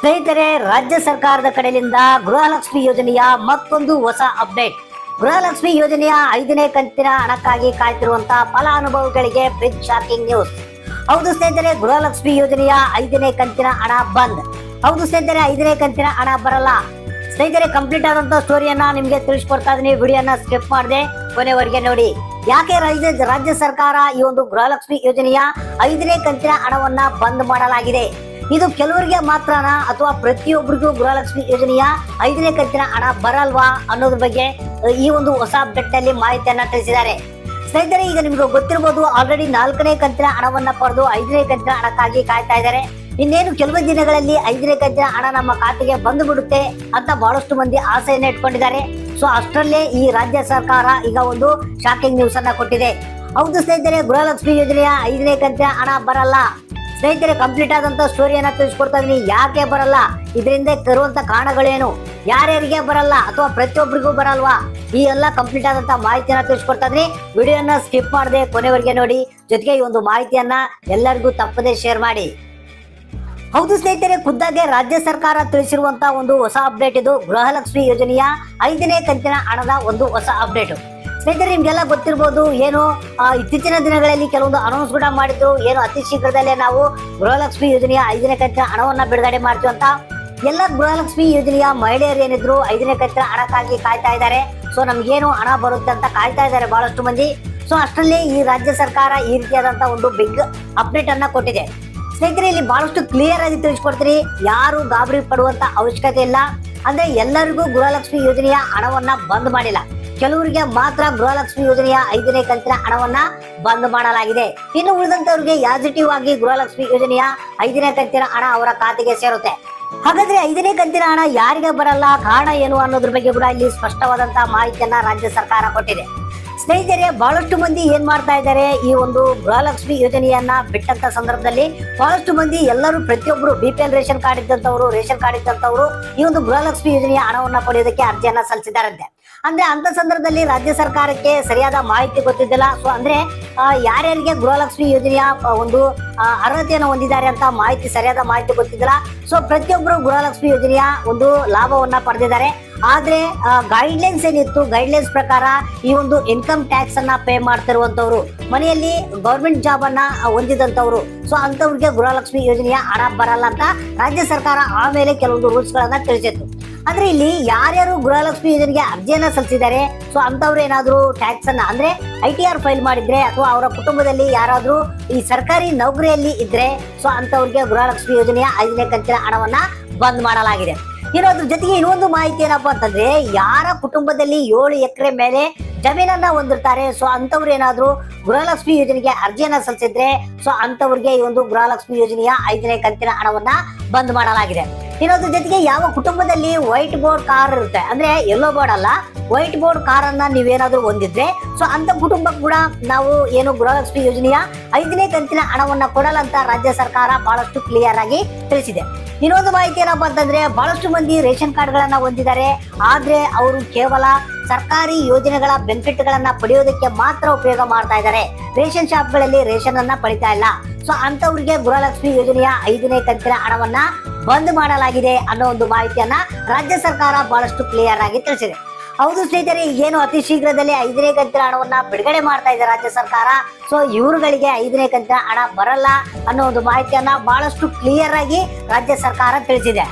ಸ್ನೇಹಿತರೆ, ರಾಜ್ಯ ಸರ್ಕಾರದ ಕಡೆಯಿಂದ ಗೃಹಲಕ್ಷ್ಮಿ ಯೋಜನೆಯ ಮತ್ತೊಂದು ಹೊಸ ಅಪ್ಡೇಟ್. ಗೃಹಲಕ್ಷ್ಮಿ ಯೋಜನೆಯ 5ನೇ ಕಂತಿನ ಹಣಕ್ಕಾಗಿ ಕಾಯ್ತಿರುವಂತಹ ಫಲಾನುಭವಿಗಳಿಗೆ ಬಿಗ್ ಶಾಕಿಂಗ್ ನ್ಯೂಸ್. ಹೌದು ಸ್ನೇಹಿತರೆ, ಗೃಹಲಕ್ಷ್ಮಿ ಯೋಜನೆಯ 5ನೇ ಕಂತಿನ ಹಣ ಬಂದ್. ಹೌದು ಸ್ನೇಹಿತರೆ, 5ನೇ ಕಂತಿನ ಹಣ ಬರಲ್ಲ. ಸ್ನೇಹಿತರೆ, ಕಂಪ್ಲೀಟ್ ಆದಂತ ಸ್ಟೋರಿಯನ್ನ ನಿಮ್ಗೆ ತಿಳಿಸ್ಕೊಡ್ತಾ ಇದೀನಿ. ವಿಡಿಯೋನ ಸ್ಕಿಪ್ ಮಾಡದೆ ಕೊನೆವರೆಗೆ ನೋಡಿ. ಯಾಕೆ ರಾಜ್ಯ ಸರ್ಕಾರ ಈ ಒಂದು ಗೃಹಲಕ್ಷ್ಮಿ ಯೋಜನೆಯ 5ನೇ ಕಂತಿನ ಹಣವನ್ನ ಬಂದ್ ಮಾಡಲಾಗಿದೆ? ಇದು ಕೆಲವರಿಗೆ ಮಾತ್ರನಾ ಅಥವಾ ಪ್ರತಿಯೊಬ್ಬರಿಗೂ ಗೃಹಲಕ್ಷ್ಮಿ ಯೋಜನೆಯ 5ನೇ ಕಂತಿನ ಹಣ ಬರಲ್ವಾ ಅನ್ನೋದ್ರ ಬಗ್ಗೆ ಈ ಒಂದು ಹೊಸ ಅಪ್ಡೇಟ್ ನಲ್ಲಿ ಮಾಹಿತಿಯನ್ನ ತಿಳಿಸಿದ್ದಾರೆ. ಸ್ನೇಹಿತರೆ, ಈಗ ನಿಮ್ಗೆ ಗೊತ್ತಿರಬಹುದು, ಆಲ್ರೆಡಿ 4ನೇ ಕಂತಿನ ಹಣವನ್ನ ಪಡೆದು 5ನೇ ಕಂತಿನ ಹಣಕ್ಕಾಗಿ ಕಾಯ್ತಾ ಇದ್ದಾರೆ. ಇನ್ನೇನು ಕೆಲವು ದಿನಗಳಲ್ಲಿ 5ನೇ ಕಂತಿನ ಹಣ ನಮ್ಮ ಖಾತೆಗೆ ಬಂದು ಬಿಡುತ್ತೆ ಅಂತ ಬಹಳಷ್ಟು ಮಂದಿ ಆಸೆಯನ್ನ ಇಟ್ಕೊಂಡಿದ್ದಾರೆ. ಸೊ ಅಷ್ಟರಲ್ಲೇ ಈ ರಾಜ್ಯ ಸರ್ಕಾರ ಈಗ ಒಂದು ಶಾಕಿಂಗ್ ನ್ಯೂಸ್ ಅನ್ನ ಕೊಟ್ಟಿದೆ. ಹೌದು ಸ್ನೇಹಿತರೆ, ಗೃಹಲಕ್ಷ್ಮಿ ಯೋಜನೆಯ 5ನೇ ಕಂತಿನ ಹಣ ಬರಲ್ಲ. ಸ್ನೇಹಿತರೆ, ಕಂಪ್ಲೀಟ್ ಆದಂತ ಸ್ಟೋರಿಯನ್ನ ತಿಳಿಸ್ಕೊಡ್ತಾ ಇದೀನಿ. ಯಾಕೆ ಬರಲ್ಲ, ಇದರಿಂದ ಇರುವಂತ ಕಾರಣಗಳೇನು, ಯಾರ್ಯಾರಿಗೆ ಬರಲ್ಲ ಅಥವಾ ಪ್ರತಿಯೊಬ್ಬರಿಗೂ ಬರಲ್ವಾ, ಈ ಎಲ್ಲ ಕಂಪ್ಲೀಟ್ ಆದಂತ ಮಾಹಿತಿಯನ್ನ ತಿಳಿಸ್ಕೊಡ್ತಾ ಇದೀನಿ. ವಿಡಿಯೋನ ಸ್ಕಿಪ್ ಮಾಡದೆ ಕೊನೆವರೆಗೆ ನೋಡಿ. ಜೊತೆಗೆ ಈ ಒಂದು ಮಾಹಿತಿಯನ್ನ ಎಲ್ಲರಿಗೂ ತಪ್ಪದೆ ಶೇರ್ ಮಾಡಿ. ಹೌದು ಸ್ನೇಹಿತರೆ, ಖುದ್ದಾಗೆ ರಾಜ್ಯ ಸರ್ಕಾರ ತಿಳಿಸಿರುವಂತ ಒಂದು ಹೊಸ ಅಪ್ಡೇಟ್ ಇದು. ಗೃಹಲಕ್ಷ್ಮಿ ಯೋಜನೆಯ 5ನೇ ಕಂತಿನ ಹಣದ ಒಂದು ಹೊಸ ಅಪ್ಡೇಟ್. ಸ್ನೇಹಿತರೆ, ನಿಮ್ಗೆಲ್ಲ ಗೊತ್ತಿರಬಹುದು, ಏನು ಇತ್ತೀಚಿನ ದಿನಗಳಲ್ಲಿ ಕೆಲವೊಂದು ಅನೌನ್ಸ್ ಕೂಡ ಮಾಡಿದ್ರು, ಏನು ಅತಿ ಶೀಘ್ರದಲ್ಲೇ ನಾವು ಗೃಹಲಕ್ಷ್ಮಿ ಯೋಜನೆಯ 5ನೇ ಕಂತಿನ ಹಣವನ್ನ ಬಿಡುಗಡೆ ಮಾಡ್ತೀವಿ ಅಂತ. ಎಲ್ಲ ಗೃಹಲಕ್ಷ್ಮಿ ಯೋಜನೆಯ ಮಹಿಳೆಯರು ಏನಿದ್ರು 5ನೇ ಕಂತಿನ ಹಣಕ್ಕಾಗಿ ಕಾಯ್ತಾ ಇದ್ದಾರೆ. ಸೊ ನಮ್ಗೇನು ಹಣ ಬರುತ್ತೆ ಅಂತ ಕಾಯ್ತಾ ಇದ್ದಾರೆ ಬಹಳಷ್ಟು ಮಂದಿ. ಸೊ ಅಷ್ಟರಲ್ಲಿ ಈ ರಾಜ್ಯ ಸರ್ಕಾರ ಈ ರೀತಿಯಾದಂತ ಒಂದು ಬಿಗ್ ಅಪ್ಡೇಟ್ ಅನ್ನ ಕೊಟ್ಟಿದೆ. ಸ್ನೇಹಿತರೆ, ಇಲ್ಲಿ ಬಹಳಷ್ಟು ಕ್ಲಿಯರ್ ಆಗಿ ತಿಳಿಸ್ಕೊಡ್ತೀರಿ, ಯಾರು ಗಾಬರಿ ಪಡುವಂತ ಅವಶ್ಯಕತೆ ಇಲ್ಲ. ಅಂದ್ರೆ ಎಲ್ಲರಿಗೂ ಗೃಹಲಕ್ಷ್ಮಿ ಯೋಜನೆಯ ಹಣವನ್ನ ಬಂದ್ ಮಾಡಿಲ್ಲ, ಕೆಲವರಿಗೆ ಮಾತ್ರ ಗೃಹಲಕ್ಷ್ಮಿ ಯೋಜನೆಯ 5ನೇ ಕಂತಿನ ಹಣವನ್ನ ಬಂದ್ ಮಾಡಲಾಗಿದೆ. ಇನ್ನು ಉಳಿದಂತವ್ರಿಗೆ ಪಾಸಿಟಿವ್ ಆಗಿ ಗೃಹಲಕ್ಷ್ಮಿ ಯೋಜನೆಯ 5ನೇ ಕಂತಿನ ಹಣ ಅವರ ಖಾತೆಗೆ ಸೇರುತ್ತೆ. ಹಾಗಾದ್ರೆ 5ನೇ ಕಂತಿನ ಹಣ ಯಾರಿಗೆ ಬರಲ್ಲ, ಕಾರಣ ಏನು ಅನ್ನೋದ್ರ ಬಗ್ಗೆ ಕೂಡ ಇಲ್ಲಿ ಸ್ಪಷ್ಟವಾದಂತಹ ಮಾಹಿತಿಯನ್ನ ರಾಜ್ಯ ಸರ್ಕಾರ ಕೊಟ್ಟಿದೆ. ಸ್ನೇಹಿತರೆ, ಬಹಳಷ್ಟು ಮಂದಿ ಏನ್ ಮಾಡ್ತಾ ಇದ್ದಾರೆ, ಈ ಒಂದು ಗೃಹಲಕ್ಷ್ಮಿ ಯೋಜನೆಯನ್ನ ಬಿಟ್ಟಂತ ಸಂದರ್ಭದಲ್ಲಿ ಬಹಳಷ್ಟು ಮಂದಿ ಎಲ್ಲರೂ ಪ್ರತಿಯೊಬ್ಬರು BPL ರೇಷನ್ ಕಾರ್ಡ್ ಇದ್ದಂತವ್ರು, ರೇಷನ್ ಕಾರ್ಡ್ ಇದ್ದಂತವ್ರು ಈ ಒಂದು ಗೃಹಲಕ್ಷ್ಮಿ ಯೋಜನೆಯ ಹಣವನ್ನ ಪಡೆಯೋದಕ್ಕೆ ಅರ್ಜಿಯನ್ನ ಸಲ್ಲಿಸಿದ್ದಾರಂತೆ. ಅಂದ್ರೆ ಅಂತ ಸಂದರ್ಭದಲ್ಲಿ ರಾಜ್ಯ ಸರ್ಕಾರಕ್ಕೆ ಸರಿಯಾದ ಮಾಹಿತಿ ಗೊತ್ತಿದ್ದಿಲ್ಲ. ಸೊ ಅಂದ್ರೆ ಯಾರ್ಯಾರಿಗೆ ಗೃಹಲಕ್ಷ್ಮಿ ಯೋಜನೆಯ ಒಂದು ಅರ್ಹತೆಯನ್ನು ಹೊಂದಿದ್ದಾರೆ ಅಂತ ಸರಿಯಾದ ಮಾಹಿತಿ ಗೊತ್ತಿದ್ದಿಲ್ಲ. ಸೊ ಪ್ರತಿಯೊಬ್ಬರು ಗೃಹಲಕ್ಷ್ಮಿ ಯೋಜನೆಯ ಒಂದು ಲಾಭವನ್ನ ಪಡೆದಿದ್ದಾರೆ. ಆದ್ರೆ ಗೈಡ್ಲೈನ್ಸ್ ಏನಿತ್ತು, ಗೈಡ್ಲೈನ್ಸ್ ಪ್ರಕಾರ ಈ ಒಂದು ಇನ್ಕಮ್ ಟ್ಯಾಕ್ಸ್ ಅನ್ನ ಪೇ ಮಾಡ್ತಿರುವಂತವ್ರು, ಮನೆಯಲ್ಲಿ ಗೌರ್ಮೆಂಟ್ ಜಾಬ್ ಅನ್ನ ಹೊಂದಿದಂತವ್ರು, ಸೊ ಅಂತವ್ರಿಗೆ ಗೃಹಲಕ್ಷ್ಮಿ ಯೋಜನೆಯ ಹಣ ಬರಲ್ಲ ಅಂತ ರಾಜ್ಯ ಸರ್ಕಾರ ಆಮೇಲೆ ಕೆಲವೊಂದು ರೂಲ್ಸ್ ಗಳನ್ನ ತಿಳಿಸಿತ್ತು. ಅಂದ್ರೆ ಇಲ್ಲಿ ಯಾರ್ಯಾರು ಗೃಹಲಕ್ಷ್ಮಿ ಯೋಜನೆಗೆ ಅರ್ಜಿಯನ್ನ ಸಲ್ಲಿಸಿದ್ದಾರೆ, ಸೊ ಅಂತವ್ರು ಏನಾದ್ರು ಟ್ಯಾಕ್ಸ್ ಅನ್ನ ಅಂದ್ರೆ ITR ಫೈಲ್ ಮಾಡಿದ್ರೆ ಅಥವಾ ಅವರ ಕುಟುಂಬದಲ್ಲಿ ಯಾರಾದ್ರೂ ಈ ಸರ್ಕಾರಿ ನೌಕರಿಯಲ್ಲಿ ಇದ್ರೆ, ಸೊ ಅಂತವ್ರಿಗೆ ಗೃಹಲಕ್ಷ್ಮಿ ಯೋಜನೆಯ 5ನೇ ಕಂತಿನ ಹಣವನ್ನ ಬಂದ್ ಮಾಡಲಾಗಿದೆ. ಅದ್ರ ಜೊತೆಗೆ ಇನ್ನೊಂದು ಮಾಹಿತಿ ಏನಪ್ಪಾ ಅಂತಂದ್ರೆ, ಯಾರ ಕುಟುಂಬದಲ್ಲಿ 7 ಎಕರೆ ಮೇಲೆ ಜಮೀನನ್ನ ಹೊಂದಿರ್ತಾರೆ, ಸೊ ಅಂತವ್ರು ಏನಾದ್ರು ಗೃಹಲಕ್ಷ್ಮಿ ಯೋಜನೆಗೆ ಅರ್ಜಿಯನ್ನ ಸಲ್ಲಿಸಿದ್ರೆ, ಸೊ ಅಂತವ್ರಿಗೆ ಈ ಒಂದು ಗೃಹಲಕ್ಷ್ಮಿ ಯೋಜನೆಯ 5ನೇ ಕಂತಿನ ಹಣವನ್ನ ಬಂದ್ ಮಾಡಲಾಗಿದೆ. ಇನ್ನೊಂದ್ರ ಜೊತೆಗೆ ಯಾವ ಕುಟುಂಬದಲ್ಲಿ ವೈಟ್ ಬೋರ್ಡ್ ಕಾರ್ ಇರುತ್ತೆ, ಅಂದ್ರೆ ಯೆಲ್ಲೋ ಬೋರ್ಡ್ ಅಲ್ಲ, ವೈಟ್ ಬೋರ್ಡ್ ಕಾರ್ ಅನ್ನ ನೀವೇನಾದ್ರೂ ಹೊಂದಿದ್ರೆ, ಸೊ ಅಂತ ಕುಟುಂಬಕ್ಕೆ ಕೂಡ ನಾವು ಏನು ಗೃಹಲಕ್ಷ್ಮಿ ಯೋಜನೆಯ 5ನೇ ಕಂತಿನ ಹಣವನ್ನ ಕೊಡಲ್ಲ ಅಂತ ರಾಜ್ಯ ಸರ್ಕಾರ ಬಹಳಷ್ಟು ಕ್ಲಿಯರ್ ಆಗಿ ತಿಳಿಸಿದೆ. ಇನ್ನೊಂದು ಮಾಹಿತಿ ಏನಪ್ಪಾ ಅಂತಂದ್ರೆ, ಬಹಳಷ್ಟು ಮಂದಿ ರೇಷನ್ ಕಾರ್ಡ್ ಗಳನ್ನ ಹೊಂದಿದ್ದಾರೆ, ಆದ್ರೆ ಅವರು ಕೇವಲ ಸರ್ಕಾರಿ ಯೋಜನೆಗಳ ಬೆನಿಫಿಟ್ ಗಳನ್ನ ಪಡೆಯೋದಕ್ಕೆ ಮಾತ್ರ ಉಪಯೋಗ ಮಾಡ್ತಾ ಇದ್ದಾರೆ, ರೇಷನ್ ಶಾಪ್ ಗಳಲ್ಲಿ ರೇಷನ್ ಅನ್ನ ಪಡಿತಾ ಇಲ್ಲ. ಸೊ ಅಂತವ್ರಿಗೆ ಗೃಹಲಕ್ಷ್ಮಿ ಯೋಜನೆಯ 5ನೇ ಕಂತಿನ ಹಣವನ್ನ ಬಂದ್ ಮಾಡಲಾಗಿದೆ ಅನ್ನೋ ಒಂದು ಮಾಹಿತಿಯನ್ನ ರಾಜ್ಯ ಸರ್ಕಾರ ಬಹಳಷ್ಟು ಕ್ಲಿಯರ್ ಆಗಿ ತಿಳಿಸಿದೆ. ಹೌದು ಸ್ನೇಹಿತರೆ, ಏನು ಅತಿ ಶೀಘ್ರದಲ್ಲಿ 5ನೇ ಕಂತಿನ ಹಣವನ್ನ ಬಿಡುಗಡೆ ಮಾಡ್ತಾ ಇದೆ ರಾಜ್ಯ ಸರ್ಕಾರ. ಸೊ ಇವರುಗಳಿಗೆ 5ನೇ ಕಂತಿನ ಹಣ ಬರಲ್ಲ ಅನ್ನೋ ಒಂದು ಮಾಹಿತಿಯನ್ನ ಬಹಳಷ್ಟು ಕ್ಲಿಯರ್ ಆಗಿ ರಾಜ್ಯ ಸರ್ಕಾರ ತಿಳಿಸಿದೆ.